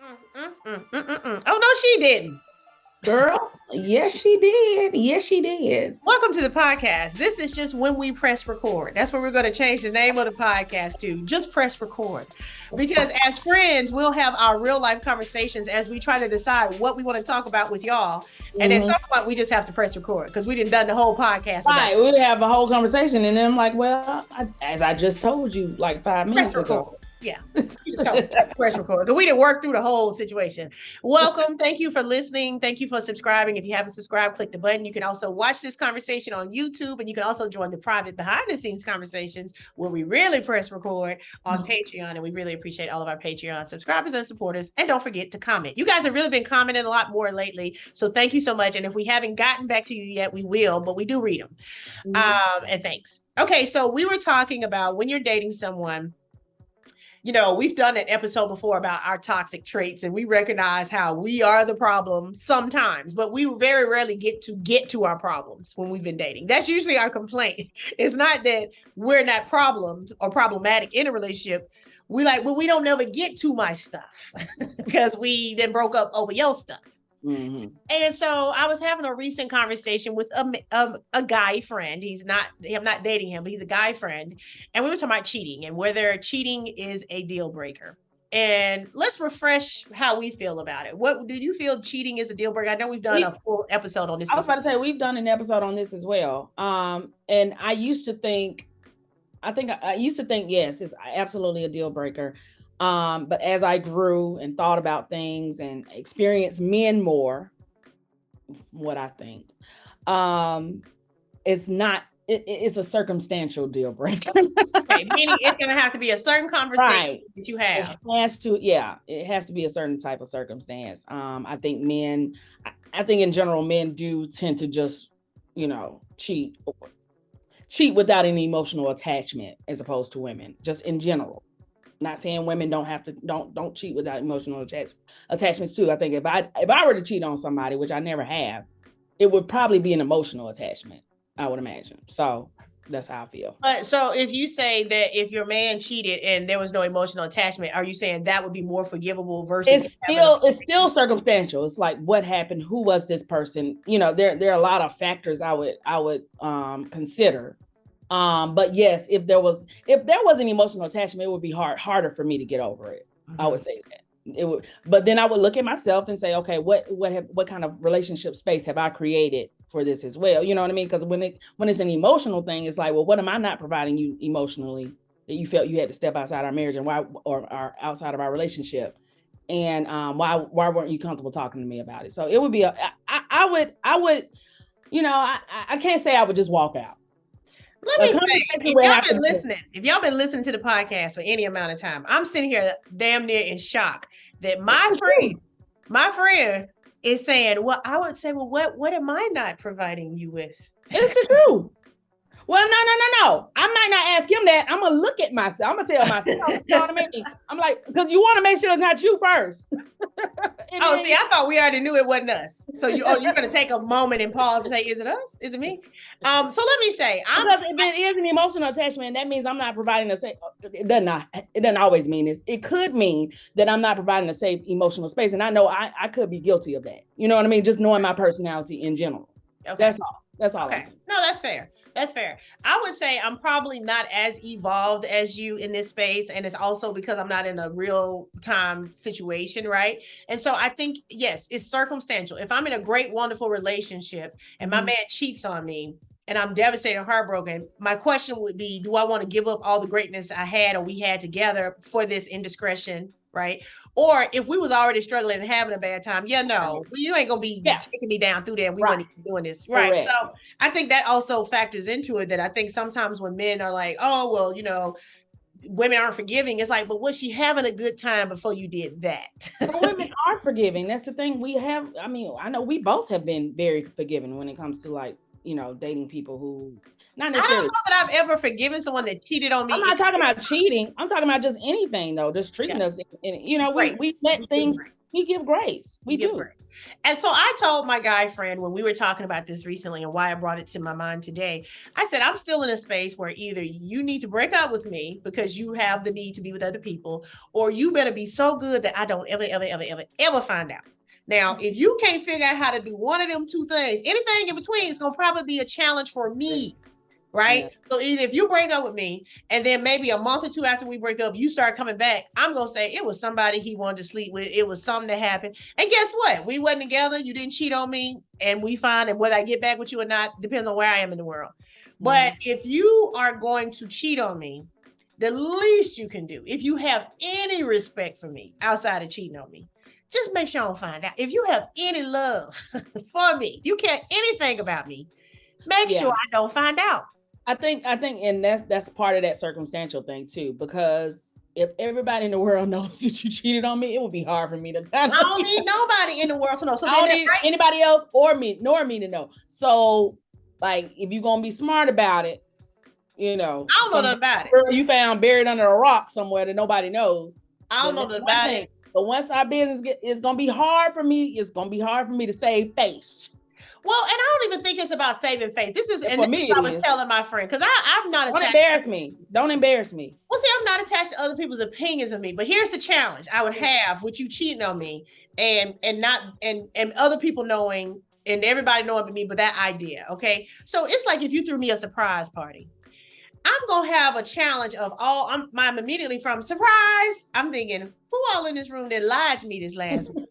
Oh, no, she didn't. Girl, yes, she did. Yes, she did. Welcome to the podcast. This is just when we press record. That's what we're going to change the name of the podcast to. Just press record. Because as friends, we'll have our real life conversations as we try to decide what we want to talk about with y'all. And at some point, we just have to press record because we didn't done the whole podcast. Right, we'd have a whole conversation, and then I'm like, well, as I just told you like 5 minutes ago. Yeah, that's press record. We didn't work through the whole situation. Welcome. Thank you for listening. Thank you for subscribing. If you haven't subscribed, click the button. You can also watch this conversation on YouTube, and you can also join the private behind the scenes conversations where we really press record on Patreon. And we really appreciate all of our Patreon subscribers and supporters. And don't forget to comment. You guys have really been commenting a lot more lately. So thank you so much. And if we haven't gotten back to you yet, we will, but we do read them. And thanks. Okay. So we were talking about when you're dating someone. You know, we've done an episode before about our toxic traits, and we recognize how we are the problem sometimes, but we very rarely get to our problems when we've been dating. That's usually our complaint. It's not that we're not problems or problematic in a relationship. We like, well, we don't never get to my stuff because we then broke up over your stuff. Mm-hmm. And so I was having a recent conversation with a guy friend. I'm not dating him, but he's a guy friend. And we were talking about cheating and whether cheating is a deal breaker. And let's refresh how we feel about it. What do you feel cheating is a deal breaker? I know we've done a full episode on this. I was about to say, we've done an episode on this as well. And I used to think, yes, it's absolutely a deal breaker. But as I grew and thought about things and experienced men more, what I think, it's a circumstantial deal breaker. Okay, meaning it's going to have to be a certain conversation that you have. It has to be a certain type of circumstance. I think in general, men do tend to just, cheat without any emotional attachment as opposed to women, just in general. Not saying women don't cheat without emotional attachments too. I think if I were to cheat on somebody, which I never have, it would probably be an emotional attachment, I would imagine. So that's how I feel. But so if you say that if your man cheated and there was no emotional attachment, are you saying that would be more forgivable versus it's still circumstantial? It's like what happened, who was this person? There are a lot of factors I would consider. But yes, if there was an emotional attachment, it would be harder for me to get over it. Mm-hmm. I would say that it would, but then I would look at myself and say, okay, what kind of relationship space have I created for this as well? You know what I mean? Because when it's an emotional thing, it's like, well, what am I not providing you emotionally that you felt you had to step outside our marriage and why, or outside of our relationship? And why weren't you comfortable talking to me about it? So it would be I would, I can't say I would just walk out. Let me say, if y'all been listening to the podcast for any amount of time, I'm sitting here damn near in shock that my friend is saying, well, I would say, well, what am I not providing you with? It's the truth. Well, no. I might not ask him that. I'm going to look at myself. I'm going to tell myself, you know what I mean? I'm like, because you want to make sure it's not you first. I thought we already knew it wasn't us. So you're going to take a moment and pause and say, is it us? Is it me? So let me say, because if it is an emotional attachment, that means I'm not providing a safe. It doesn't always mean this. It could mean that I'm not providing a safe emotional space. And I know I could be guilty of that. You know what I mean? Just knowing my personality in general. Okay. That's all. Okay. I'm saying. No, that's fair. That's fair. I would say I'm probably not as evolved as you in this space. And it's also because I'm not in a real time situation, right? And so I think, yes, it's circumstantial. If I'm in a great, wonderful relationship and my man cheats on me and I'm devastated and heartbroken, my question would be, do I want to give up all the greatness I had or we had together for this indiscretion, right? Or if we was already struggling and having a bad time, you ain't gonna be taking me down through there. We weren't even doing this, right? Correct. So I think that also factors into it. That I think sometimes when men are like, oh well, women aren't forgiving. It's like, but was she having a good time before you did that? Women are forgiving. That's the thing. I know we both have been very forgiving when it comes to like dating people who not I don't necessarily. know that I've ever forgiven someone that cheated on me. I'm not talking about cheating. I'm talking about just anything though, just treating us. And we let things. We give grace. We do. Grace. And so I told my guy friend when we were talking about this recently and why I brought it to my mind today, I said, I'm still in a space where either you need to break up with me because you have the need to be with other people, or you better be so good that I don't ever find out. Now, if you can't figure out how to do one of them two things, anything in between is going to probably be a challenge for me. Right. Yeah. So either if you break up with me and then maybe a month or two after we break up, you start coming back, I'm going to say it was somebody he wanted to sleep with. It was something that happened. And guess what? We wasn't together. You didn't cheat on me, and we fine. And whether I get back with you or not depends on where I am in the world. But if you are going to cheat on me, the least you can do, if you have any respect for me outside of cheating on me, just make sure I don't find out. If you have any love for me, you care anything about me, make sure I don't find out. I think, and that's part of that circumstantial thing too, because if everybody in the world knows that you cheated on me, it would be hard for me to. I don't need nobody in the world to know. So I don't need anybody else or me to know. So, like, if you're gonna be smart about it, I don't know nothing about it. You found buried under a rock somewhere that nobody knows. I don't know nothing about it. But once our business it's gonna be hard for me. It's gonna be hard for me to save face. Well, and I don't even think it's about saving face. This is I was telling my friend, because I'm not attached. Don't embarrass me. Well, see, I'm not attached to other people's opinions of me. But here's the challenge I would have with you cheating on me and other people knowing and everybody knowing me, but that idea. Okay. So it's like if you threw me a surprise party, I'm gonna have a challenge of I'm immediately from surprise. I'm thinking, who all in this room that lied to me this last week?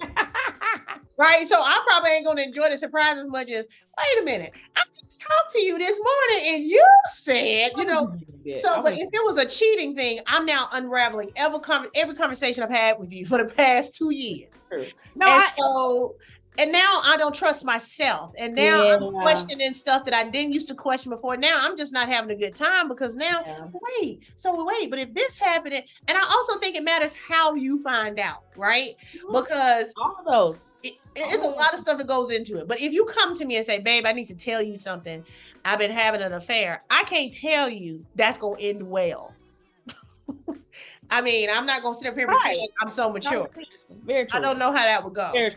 Right. So I probably ain't going to enjoy the surprise as much as, wait a minute, I just talked to you this morning and you said, but if it was a cheating thing, I'm now unraveling every conversation I've had with you for the past 2 years. And now I don't trust myself. And now I'm questioning stuff that I didn't used to question before. Now I'm just not having a good time because now, but if this happened, and I also think it matters how you find out, right? Because all of those, it's a lot of stuff that goes into it. But if you come to me and say, babe, I need to tell you something. I've been having an affair. I can't tell you that's going to end well. I mean, I'm not going to sit up here and pretend I'm so mature. Very true. I don't know how that would go.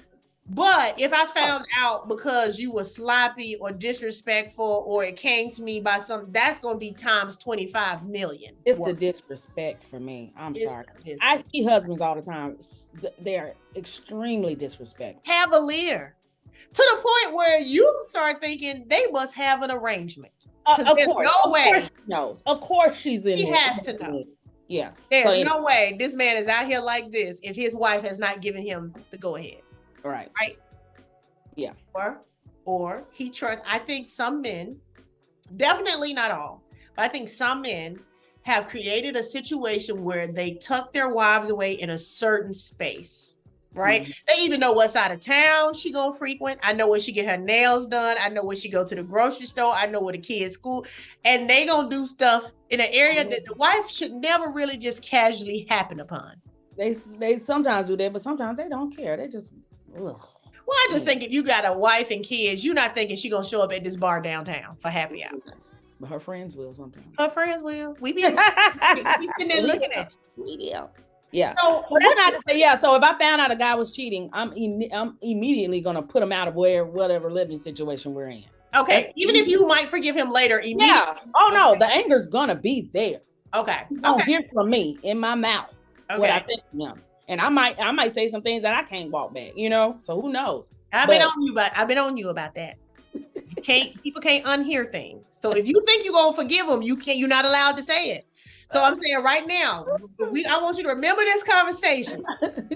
But if I found out because you were sloppy or disrespectful, or it came to me by something, that's going to be times 25 million. It's the disrespect for me. I'm sorry. I see husbands all the time. They're extremely disrespectful. Cavalier. To the point where you start thinking they must have an arrangement. Of course. No way. Of course she knows. Of course she's in He has to know. Yeah. There's no way this man is out here like this if his wife has not given him the go ahead. Right. Yeah. Or he trusts. I think some men, definitely not all, but I think some men have created a situation where they tuck their wives away in a certain space. Right. Mm-hmm. They even know what side of town she gonna frequent. I know where she get her nails done. I know where she go to the grocery store. I know where the kids school, and they gonna do stuff in an area that the wife should never really just casually happen upon. They sometimes do that, but sometimes they don't care. They just. Ugh. Well, I just think if you got a wife and kids, you're not thinking she gonna show up at this bar downtown for happy hour. But her friends will sometimes. Her friends will. We be sitting there looking at you. Yeah. So that's not to say, So if I found out a guy was cheating, I'm immediately gonna put him out of whatever living situation we're in. Okay. That's even if you might forgive him later, immediately. Yeah. Oh no, the anger's gonna be there. Okay. You don't hear from me in my mouth. Okay. What I think. And I might say some things that I can't walk back, so who knows? on you about that. People can't unhear things. So if you think you're gonna forgive them, you're not allowed to say it. So I'm saying right now, I want you to remember this conversation.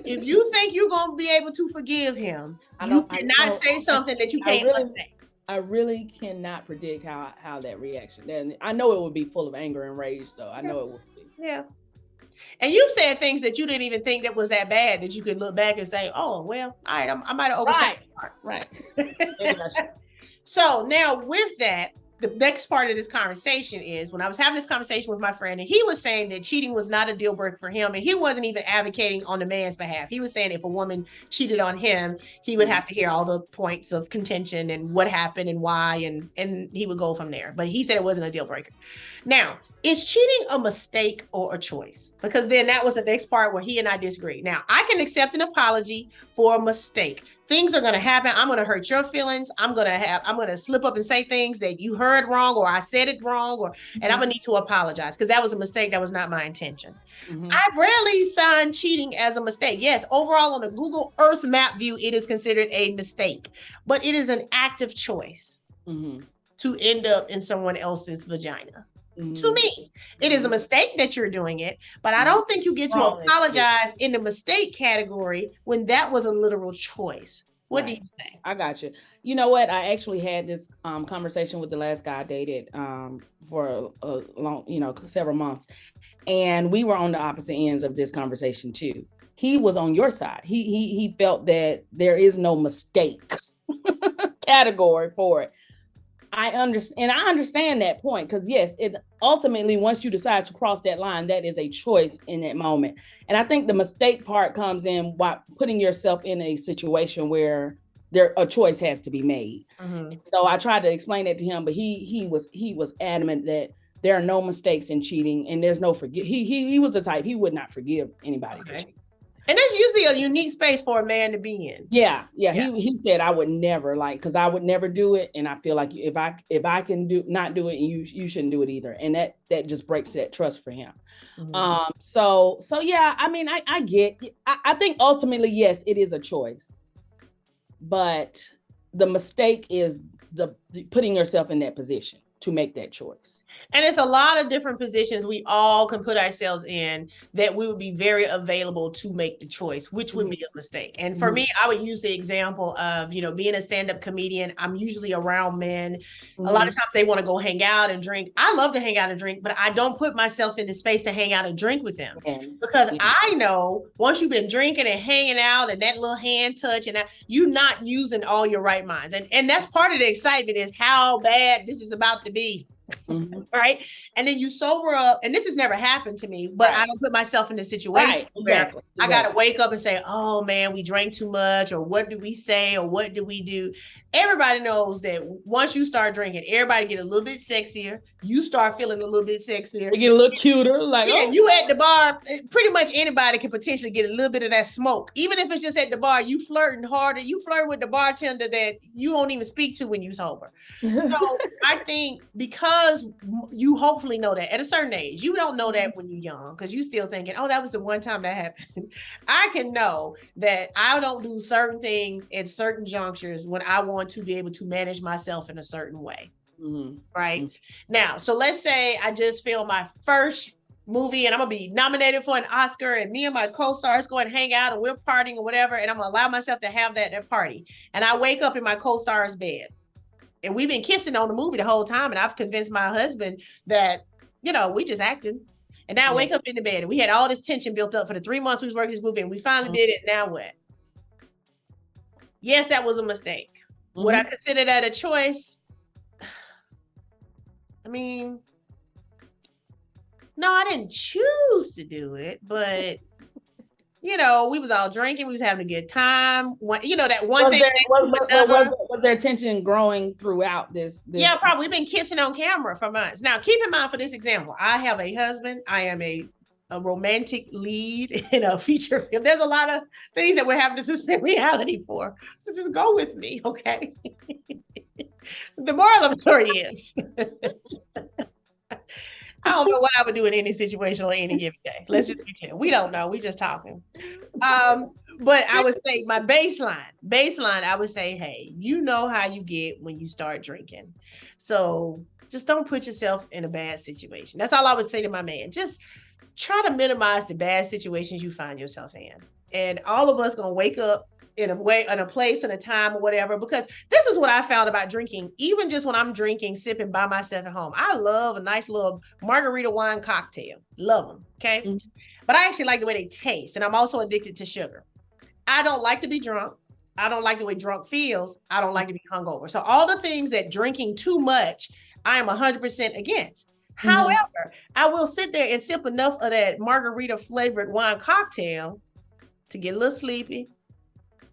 If you think you're gonna be able to forgive him, you cannot say something that you can't say. I really cannot predict how that reaction. Then I know it would be full of anger and rage, though. I know it would be. Yeah. And you said things that you didn't even think that was that bad, that you could look back and say, oh, well, all right, I might have overshot. Right. So now with that, the next part of this conversation is when I was having this conversation with my friend, and he was saying that cheating was not a deal breaker for him, and he wasn't even advocating on the man's behalf. He was saying if a woman cheated on him, he would have to hear all the points of contention and what happened and why, and he would go from there. But he said it wasn't a deal breaker. Now, is cheating a mistake or a choice? Because then that was the next part where he and I disagree. Now, I can accept an apology for a mistake. Things are going to happen. I'm going to hurt your feelings. I'm going to slip up and say things that you heard wrong, or I said it wrong, and I'm going to need to apologize because that was a mistake. That was not my intention. I rarely find cheating as a mistake. Yes, overall on a Google Earth map view, it is considered a mistake, but it is an active choice to end up in someone else's vagina. To me, it is a mistake that you're doing it, but I don't think you get to apologize in the mistake category when that was a literal choice. What do you think? I got you. You know what? I actually had this conversation with the last guy I dated for a long, several months, and we were on the opposite ends of this conversation too. He was on your side. He felt that there is no mistake category for it. I understand that point, because yes, it ultimately, once you decide to cross that line, that is a choice in that moment. And I think the mistake part comes in while putting yourself in a situation where a choice has to be made. So I tried to explain that to him, but he was adamant that there are no mistakes in cheating, and there's no he was the type, he would not forgive anybody for cheating. And that's usually a unique space for a man to be in. Yeah. He said I would never, because I would never do it, and I feel like if I can not do it, and you shouldn't do it either, and that just breaks that trust for him. So yeah, I mean, I think ultimately, yes, it is a choice, but the mistake is the putting yourself in that position to make that choice. And it's a lot of different positions we all can put ourselves in that we would be very available to make the choice, which would be a mistake. And for me, I would use the example of, being a stand-up comedian. I'm usually around men. A lot of times they want to go hang out and drink. I love to hang out and drink, but I don't put myself in the space to hang out and drink with them because I know once you've been drinking and hanging out and that little hand touch, and you're not using all your right minds. And that's part of the excitement, is how bad this is about to be. Right. And then you sober up, and this has never happened to me, but I don't put myself in a situation where I got to wake up and say, oh man, we drank too much, or what do we say, or what do we do? Everybody knows that once you start drinking, everybody get a little bit sexier. You start feeling a little bit sexier. You get a little cuter. You at the bar, pretty much anybody can potentially get a little bit of that smoke. Even if it's just at the bar, you flirting harder. You flirt with the bartender that you don't even speak to when you're sober. So I think because you hopefully know that at a certain age, you don't know that when you're young, because you still thinking, oh, that was the one time that happened. I can know that I don't do certain things at certain junctures when I want to be able to manage myself in a certain way. Right now, so let's say I just filmed my first movie and I'm gonna be nominated for an Oscar, and me and my co-stars go and hang out and we're partying or whatever, and I'm gonna allow myself to have that party, and I wake up in my co-star's bed, and we've been kissing on the movie the whole time, and I've convinced my husband that we just acting, and now I wake up in the bed, and we had all this tension built up for the 3 months we was working this movie, and we finally did it. Now what? Yes, that was a mistake. Would I consider that a choice? I mean, no, I didn't choose to do it, but we was all drinking, we was having a good time. That one thing. Was their tension growing throughout this? Yeah, probably. We've been kissing on camera for months. Now, keep in mind for this example, I have a husband. I am a romantic lead in a feature film. There's a lot of things that we're having to suspend reality for. So just go with me, okay? The moral of the story is, I don't know what I would do in any situation on any given day. Let's just be clear. We don't know. We just talking. But I would say my baseline, I would say, hey, you know how you get when you start drinking. So just don't put yourself in a bad situation. That's all I would say to my man. Just try to minimize the bad situations you find yourself in. And all of us gonna wake up in a place and a time or whatever, because this is what I found about drinking. Even just when I'm drinking, sipping by myself at home, I love a nice little margarita wine cocktail. Love them. Okay. But I actually like the way they taste. And I'm also addicted to sugar. I don't like to be drunk. I don't like the way drunk feels. I don't like to be hungover. So all the things that drinking too much, I am 100% against. However, I will sit there and sip enough of that margarita flavored wine cocktail to get a little sleepy,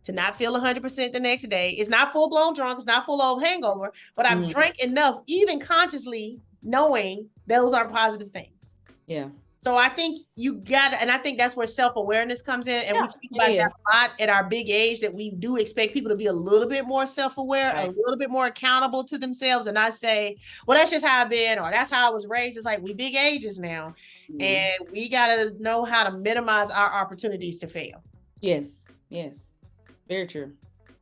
to not feel 100% the next day. It's not full blown drunk. It's not full of hangover, but I've drank enough, even consciously knowing those aren't positive things. Yeah. So I think you got to, and I think that's where self-awareness comes in. And we talk about that a lot at our big age, that we do expect people to be a little bit more self-aware, a little bit more accountable to themselves. And I say, well, that's just how I've been, or that's how I was raised. It's like, we big ages now. And we got to know how to minimize our opportunities to fail. Yes. Yes. Very true.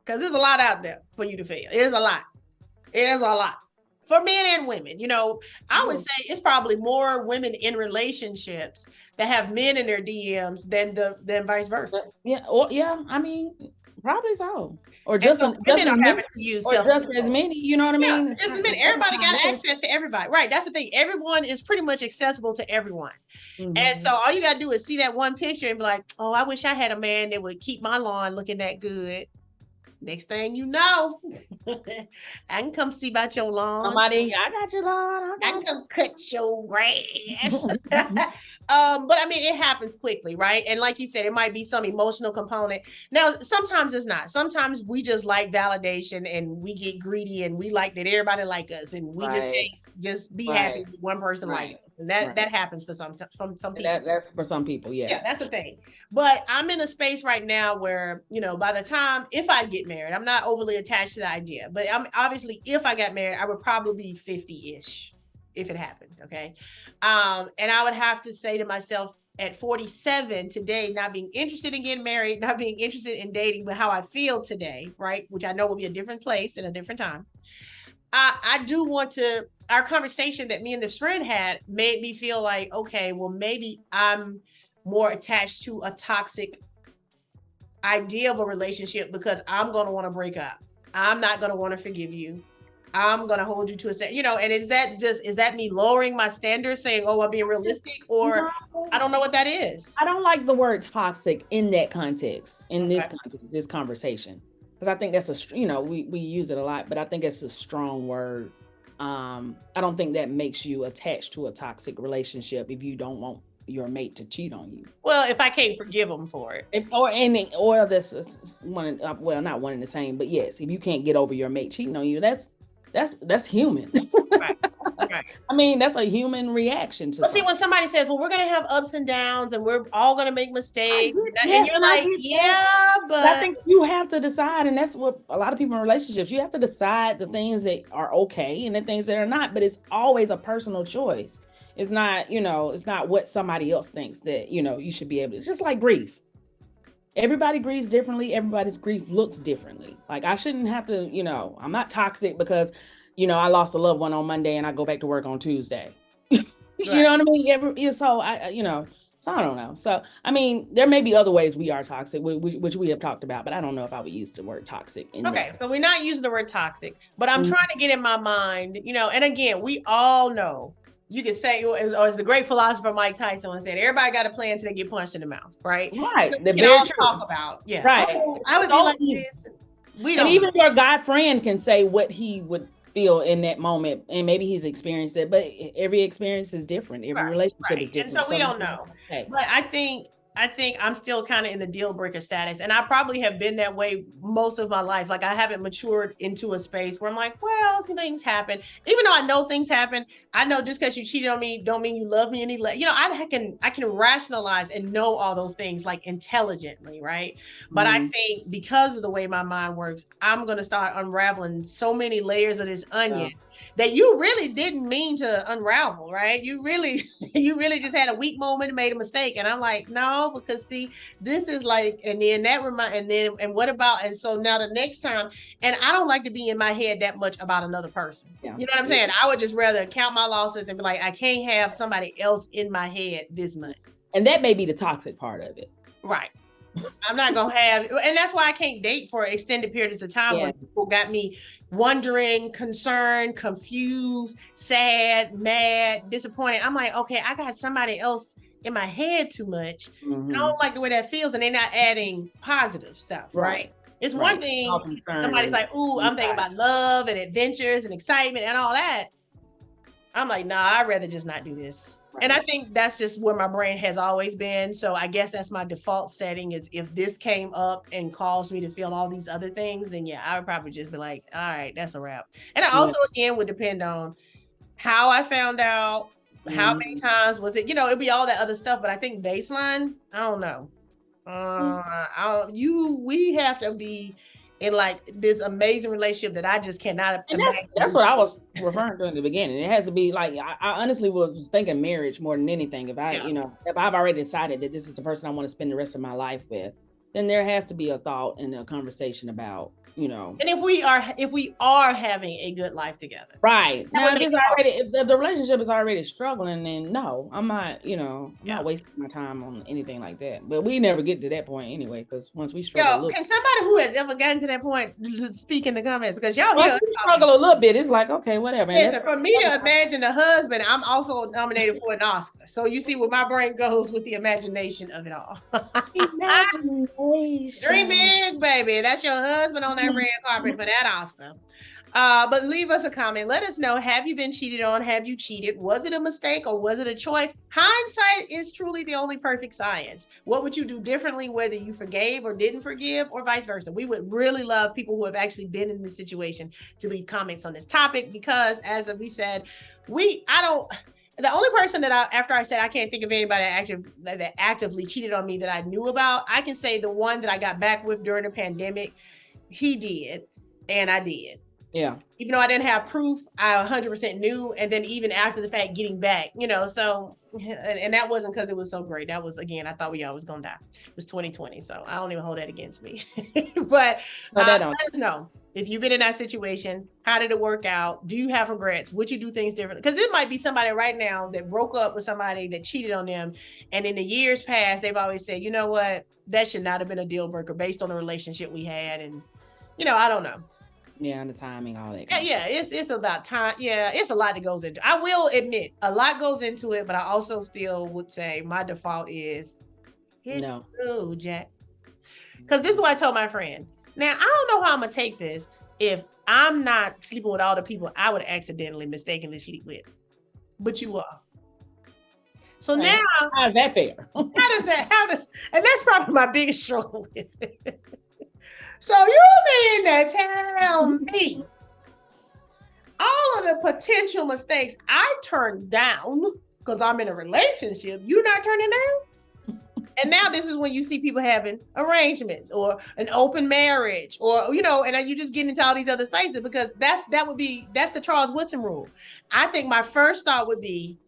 Because there's a lot out there for you to fail. It is a lot. It is a lot. For men and women, you know, I would say it's probably more women in relationships that have men in their DMs than vice versa. Yeah, or I mean, probably so. Or just, so women are having to use just as many, you know what I mean? Just as many. Everybody got access to everybody. Right. That's the thing. Everyone is pretty much accessible to everyone. And so all you got to do is see that one picture and be like, oh, I wish I had a man that would keep my lawn looking that good. Next thing you know, I can come see about your lawn. Somebody, I got your lawn. I can come cut your grass. But I mean, it happens quickly, right? And like you said, it might be some emotional component. Now, sometimes it's not. Sometimes we just like validation and we get greedy and we like that everybody like us and we just be happy with one person like us. And that happens for some people. That's for some people, yeah, that's the thing. But I'm in a space right now where, you know, by the time, if I get married, I'm not overly attached to the idea, but I'm obviously, if I got married, I would probably be 50-ish if it happened. Okay. And I would have to say to myself at 47 today, not being interested in getting married, not being interested in dating, but how I feel today, right? Which I know will be a different place and a different time. I do want to, our conversation that me and this friend had made me feel like, okay, well, maybe I'm more attached to a toxic idea of a relationship because I'm going to want to break up. I'm not going to want to forgive you. I'm going to hold you to a set, you know, and is that me lowering my standards saying, oh, I'm being realistic, or I don't know what that is. I don't like the word toxic in that context, in this context, this conversation. Because I think that's we use it a lot, but I think it's a strong word. I don't think that makes you attached to a toxic relationship if you don't want your mate to cheat on you. Well, if I can't forgive them for it. Or this one, well, not one and the same, but yes, if you can't get over your mate cheating on you, that's human. Right. I mean, that's a human reaction to see, when somebody says, well, we're going to have ups and downs and we're all going to make mistakes. And you're like, yeah, but I think you have to decide. And that's what a lot of people in relationships, you have to decide the things that are okay and the things that are not, but it's always a personal choice. It's not, it's not what somebody else thinks that, you should be able to. It's just like grief. Everybody grieves differently. Everybody's grief looks differently. Like, I shouldn't have to, I'm not toxic because, I lost a loved one on Monday and I go back to work on Tuesday. You know what I mean? So I don't know. So, I mean, there may be other ways we are toxic, which we have talked about, but I don't know if I would use the word toxic. Okay. So we're not using the word toxic, but I'm trying to get in my mind, and again, we all know, you could say, or as the great philosopher Mike Tyson once said, everybody got a plan until they get punched in the mouth, right? Right. So we can all talk about, right. I would be like this. And even your guy friend can say what he would feel in that moment, and maybe he's experienced it, but every experience is different. Every relationship is different. And so we don't know. But I think I'm still kind of in the deal breaker status. And I probably have been that way most of my life. Like, I haven't matured into a space where I'm like, well, things happen. Even though I know things happen, I know just because you cheated on me don't mean you love me any less. I can rationalize and know all those things like intelligently, right? But I think because of the way my mind works, I'm going to start unraveling so many layers of this onion that you really didn't mean to unravel, right? You really just had a weak moment and made a mistake. And I'm like, no, because see, this is like, and then and what about, and so now the next time, and I don't like to be in my head that much about another person. Yeah. You know what I'm saying? I would just rather count my losses and be like, I can't have somebody else in my head this much. And that may be the toxic part of it. Right. I'm not going to have, and that's why I can't date for extended periods of time when people got me wondering, concerned, confused, sad, mad, disappointed. I'm like, okay, I got somebody else in my head too much. I don't like the way that feels, and they're not adding positive stuff, right? It's one thing, somebody's like, ooh, I'm thinking about love and adventures and excitement and all that. I'm like, nah, I'd rather just not do this. Right. And I think that's just where my brain has always been. So I guess that's my default setting is if this came up and caused me to feel all these other things, then yeah, I would probably just be like, all right, that's a wrap. And I also, again, would depend on how I found out, how many times was it, it'd be all that other stuff. But I think baseline, I don't know. We have to be in like this amazing relationship that I just cannot. And that's what I was referring to in the beginning. It has to be like, I honestly was thinking marriage more than anything. If if I've already decided that this is the person I want to spend the rest of my life with, then there has to be a thought and a conversation about, And if we are having a good life together. Right. Now, if the relationship is already struggling, then no, I'm not, I'm not wasting my time on anything like that. But we never get to that point anyway, because once we struggle. Can somebody who has ever gotten to that point speak in the comments? Because y'all struggle a little bit. It's like, okay, whatever. Listen, for me to imagine a husband, I'm also nominated for an Oscar. So you see where my brain goes with the imagination of it all. Imagination. Dream big, baby. That's your husband on that red carpet for that Oscar. But leave us a comment. Let us know, have you been cheated on? Have you cheated? Was it a mistake or was it a choice? Hindsight is truly the only perfect science. What would you do differently, whether you forgave or didn't forgive or vice versa? We would really love people who have actually been in this situation to leave comments on this topic, because as we said, the only person that after I said I can't think of anybody that actively cheated on me that I knew about, I can say the one that I got back with during the pandemic, he did, and I did. Yeah. Even though I didn't have proof, I 100% knew. And then even after the fact, getting back, so, and that wasn't because it was so great. That was, again, I thought we all was going to die. It was 2020. So I don't even hold that against me. But let us know if you've been in that situation. How did it work out? Do you have regrets? Would you do things differently? Because it might be somebody right now that broke up with somebody that cheated on them. And in the years past, they've always said, you know what? That should not have been a deal breaker based on the relationship we had. And, I don't know. Yeah, and the timing, all that. It's about time. Yeah, it's a lot that goes into it. I will admit a lot goes into it, but I also still would say my default is no, Jack. Because this is what I told my friend. Now, I don't know how I'm gonna take this if I'm not sleeping with all the people I would accidentally mistakenly sleep with, but you are. So now, how's that fair? And that's probably my biggest struggle with it. So you mean to tell me all of the potential mistakes I turned down because I'm in a relationship, you're not turning down? And now this is when you see people having arrangements or an open marriage or, and you just get into all these other spaces, because that's the Charles Woodson rule. I think my first thought would be,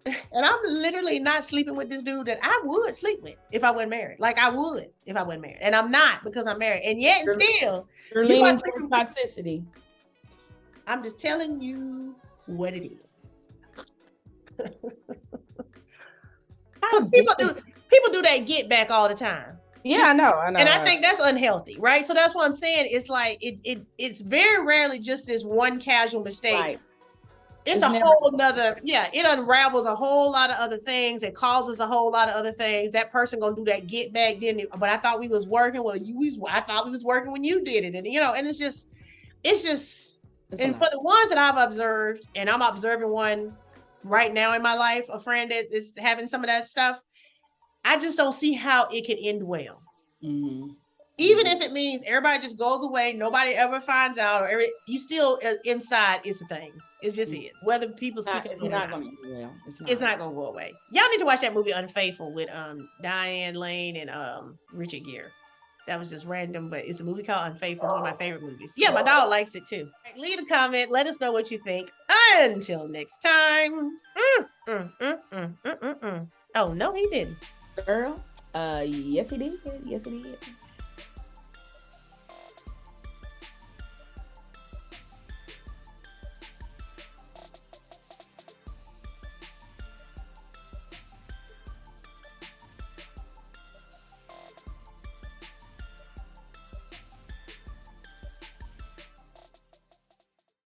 and I'm literally not sleeping with this dude that I would sleep with if I wasn't married. Like I would if I wasn't married. And I'm not, because I'm married. And yet still, you're leaning towards toxicity. I'm just telling you what it is. Because people do that get back all the time. Yeah, I know. And I think that's unhealthy, right? So that's what I'm saying. It's like it's very rarely just this one casual mistake. Right. It's whole nother, it unravels a whole lot of other things. It causes a whole lot of other things. That person gonna do that get back, but I thought we was working. Well, I thought we was working when you did it. And and it's just, and for the ones that I've observed, and I'm observing one right now in my life, a friend that is having some of that stuff, I just don't see how it can end well. Mm-hmm. Even if it means everybody just goes away, nobody ever finds out, or you still inside, it's a thing. It's just it. Whether people speak it or not, it's not gonna go away. Y'all need to watch that movie Unfaithful with Diane Lane and Richard Gere. That was just random, but it's a movie called Unfaithful. It's one of my favorite movies. Yeah, my dog likes it too. Leave a comment. Let us know what you think. Until next time. Oh no, he didn't. Girl, yes he did. Yes he did.